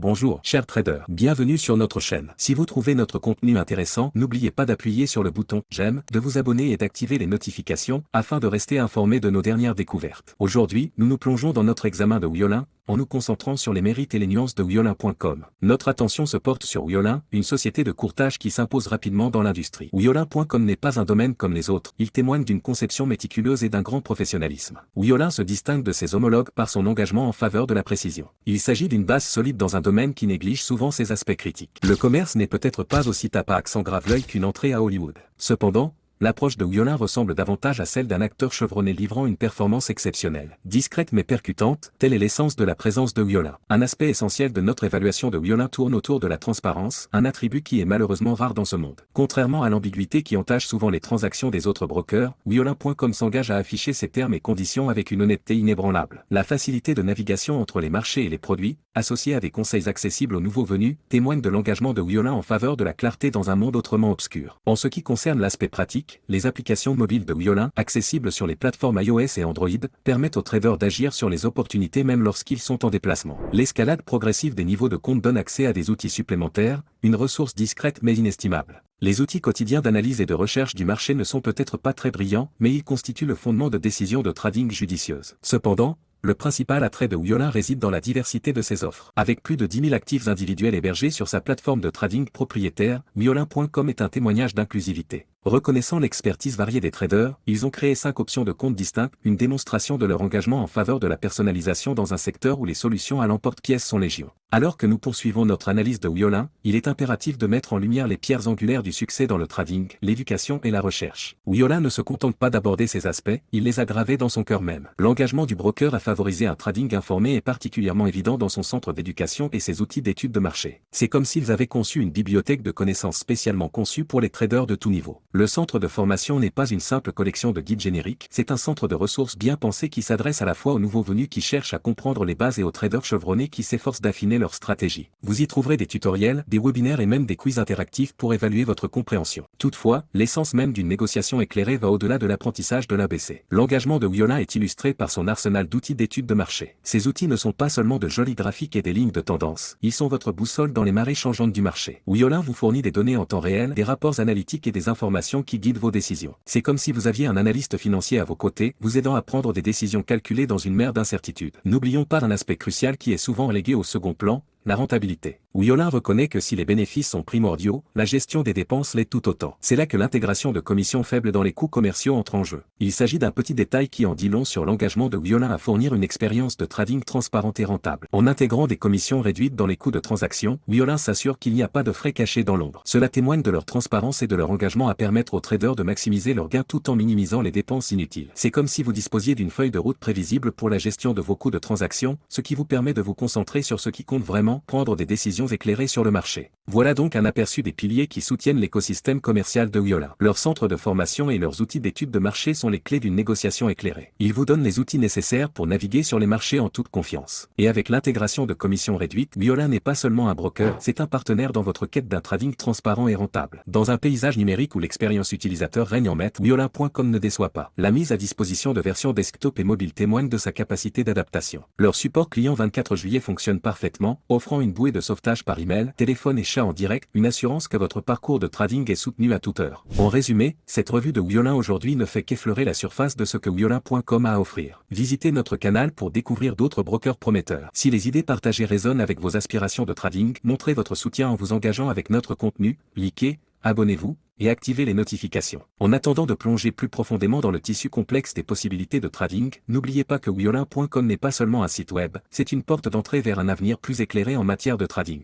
Bonjour, chers traders. Bienvenue sur notre chaîne. Si vous trouvez notre contenu intéressant, n'oubliez pas d'appuyer sur le bouton j'aime, de vous abonner et d'activer les notifications afin de rester informé de nos dernières découvertes. Aujourd'hui, nous nous plongeons dans notre examen de Wiolin, en nous concentrant sur les mérites et les nuances de Wiolin.com. Notre attention se porte sur Wiolin, une société de courtage qui s'impose rapidement dans l'industrie. Wiolin.com n'est pas un domaine comme les autres, il témoigne d'une conception méticuleuse et d'un grand professionnalisme. Wiolin se distingue de ses homologues par son engagement en faveur de la précision. Il s'agit d'une base solide dans un domaine qui néglige souvent ses aspects critiques. Le commerce n'est peut-être pas aussi tape à accent grave l'œil qu'une entrée à Hollywood. Cependant, l'approche de Wiolin ressemble davantage à celle d'un acteur chevronné livrant une performance exceptionnelle. Discrète mais percutante, telle est l'essence de la présence de Wiolin. Un aspect essentiel de notre évaluation de Wiolin tourne autour de la transparence, un attribut qui est malheureusement rare dans ce monde. Contrairement à l'ambiguïté qui entache souvent les transactions des autres brokers, Wiolin.com s'engage à afficher ses termes et conditions avec une honnêteté inébranlable. La facilité de navigation entre les marchés et les produits, associée à des conseils accessibles aux nouveaux venus, témoigne de l'engagement de Wiolin en faveur de la clarté dans un monde autrement obscur. En ce qui concerne l'aspect pratique, les applications mobiles de Wiolin, accessibles sur les plateformes iOS et Android, permettent aux traders d'agir sur les opportunités même lorsqu'ils sont en déplacement. L'escalade progressive des niveaux de compte donne accès à des outils supplémentaires, une ressource discrète mais inestimable. Les outils quotidiens d'analyse et de recherche du marché ne sont peut-être pas très brillants, mais ils constituent le fondement de décisions de trading judicieuses. Cependant, le principal attrait de Wiolin réside dans la diversité de ses offres. Avec plus de 10 000 actifs individuels hébergés sur sa plateforme de trading propriétaire, Wiolin.com est un témoignage d'inclusivité. Reconnaissant l'expertise variée des traders, ils ont créé 5 options de compte distinctes, une démonstration de leur engagement en faveur de la personnalisation dans un secteur où les solutions à l'emporte-pièce sont légion. Alors que nous poursuivons notre analyse de Wiolin, il est impératif de mettre en lumière les pierres angulaires du succès dans le trading, l'éducation et la recherche. Wiolin ne se contente pas d'aborder ces aspects, il les a gravés dans son cœur même. L'engagement du broker à favoriser un trading informé est particulièrement évident dans son centre d'éducation et ses outils d'études de marché. C'est comme s'ils avaient conçu une bibliothèque de connaissances spécialement conçue pour les traders de tout niveau. Le centre de formation n'est pas une simple collection de guides génériques, c'est un centre de ressources bien pensé qui s'adresse à la fois aux nouveaux venus qui cherchent à comprendre les bases et aux traders chevronnés qui s'efforcent d'affiner leur stratégie. Vous y trouverez des tutoriels, des webinaires et même des quiz interactifs pour évaluer votre compréhension. Toutefois, l'essence même d'une négociation éclairée va au-delà de l'apprentissage de l'ABC. L'engagement de Wiolin est illustré par son arsenal d'outils d'études de marché. Ces outils ne sont pas seulement de jolis graphiques et des lignes de tendance, ils sont votre boussole dans les marées changeantes du marché. Wiolin vous fournit des données en temps réel, des rapports analytiques et des informations qui guident vos décisions. C'est comme si vous aviez un analyste financier à vos côtés, vous aidant à prendre des décisions calculées dans une mer d'incertitudes. N'oublions pas un aspect crucial qui est souvent relégué au second plan, la rentabilité. Wiolin reconnaît que si les bénéfices sont primordiaux, la gestion des dépenses l'est tout autant. C'est là que l'intégration de commissions faibles dans les coûts commerciaux entre en jeu. Il s'agit d'un petit détail qui en dit long sur l'engagement de Wiolin à fournir une expérience de trading transparente et rentable. En intégrant des commissions réduites dans les coûts de transaction, Wiolin s'assure qu'il n'y a pas de frais cachés dans l'ombre. Cela témoigne de leur transparence et de leur engagement à permettre aux traders de maximiser leurs gains tout en minimisant les dépenses inutiles. C'est comme si vous disposiez d'une feuille de route prévisible pour la gestion de vos coûts de transaction, ce qui vous permet de vous concentrer sur ce qui compte vraiment, prendre des décisions éclairées sur le marché. Voilà donc un aperçu des piliers qui soutiennent l'écosystème commercial de Wiolin. Leur centre de formation et leurs outils d'études de marché sont les clés d'une négociation éclairée. Ils vous donnent les outils nécessaires pour naviguer sur les marchés en toute confiance. Et avec l'intégration de commissions réduites, Wiolin n'est pas seulement un broker, c'est un partenaire dans votre quête d'un trading transparent et rentable. Dans un paysage numérique où l'expérience utilisateur règne en maître, Wiolin.com ne déçoit pas. La mise à disposition de versions desktop et mobile témoigne de sa capacité d'adaptation. Leur support client 24 juillet fonctionne parfaitement, offrant une bouée de sauvetage par email, téléphone et chat en direct, une assurance que votre parcours de trading est soutenu à toute heure. En résumé, cette revue de Wiolin aujourd'hui ne fait qu'effleurer la surface de ce que Wiolin.com a à offrir. Visitez notre canal pour découvrir d'autres brokers prometteurs. Si les idées partagées résonnent avec vos aspirations de trading, montrez votre soutien en vous engageant avec notre contenu, likez, abonnez-vous, et activez les notifications. En attendant de plonger plus profondément dans le tissu complexe des possibilités de trading, n'oubliez pas que Wiolin.com n'est pas seulement un site web, c'est une porte d'entrée vers un avenir plus éclairé en matière de trading.